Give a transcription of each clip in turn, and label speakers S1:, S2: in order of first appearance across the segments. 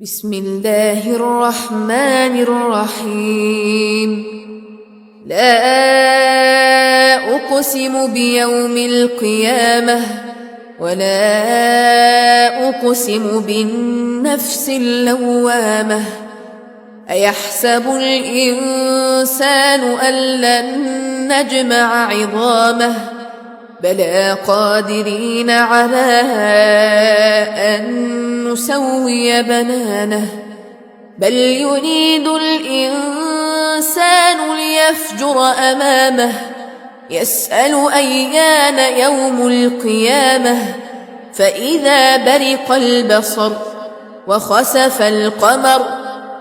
S1: بسم الله الرحمن الرحيم. لا أقسم بيوم القيامة ولا أقسم بالنفس اللوامة. أيحسب الإنسان أن لن نجمع عظامه بلى قادرين على أن نسوي بنانه بل يريد الإنسان ليفجر أمامه يسأل أيان يوم القيامة فإذا برق البصر وخسف القمر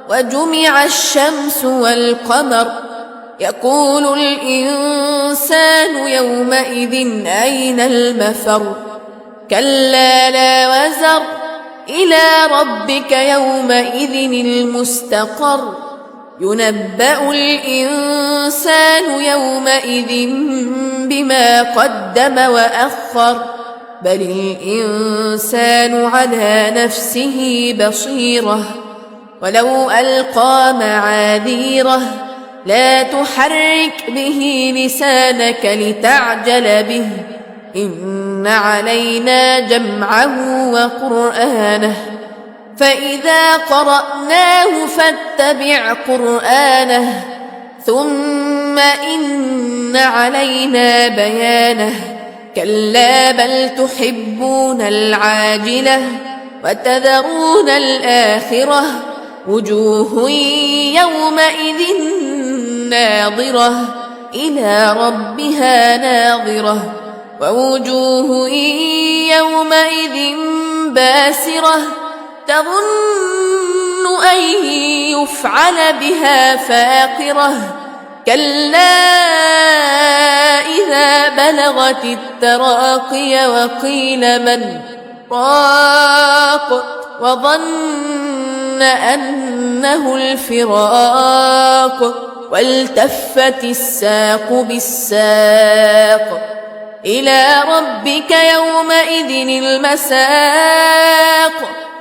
S1: وجمع الشمس والقمر يقول الإنسان يومئذ أين المفر كلا لا وزر إلى ربك يومئذ المستقر ينبأ الإنسان يومئذ بما قدم وأخر بل الإنسان على نفسه بصيرة ولو ألقى معاذيره لا تحرك به لسانك لتعجل به إن علينا جمعه وقرآنه فإذا قرأناه فاتبع قرآنه ثم إن علينا بيانه كلا بل تحبون العاجلة وتذرون الآخرة وجوه يومئذ ناظرة إلى ربها ناظرة ووجوه يومئذ باسرة تظن أن يفعل بها فاقرة كلا إذا بلغت التراقي وقيل من راق وظن أنه الفراق والتفت الساق بالساق إلى ربك يومئذ المساق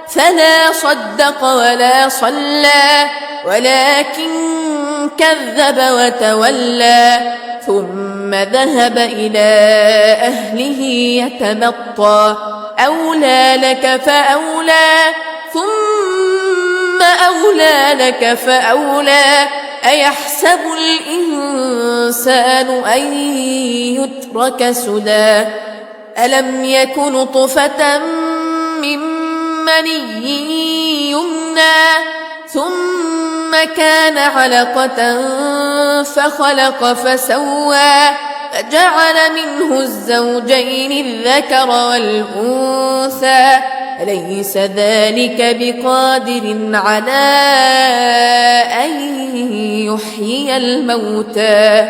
S1: فلا صدق ولا صلى ولكن كذب وتولى ثم ذهب إلى أهله يتمطى أولى لك فأولى ثم أولى لك فأولى أيحسب الإنسان أن يترك سدى ألم يك نطفة من مني يمنى ثم كان علقة فخلق فسوى فجعل منه الزوجين الذكر والأنثى أليس ذلك بقادر على أن يحيي الموتى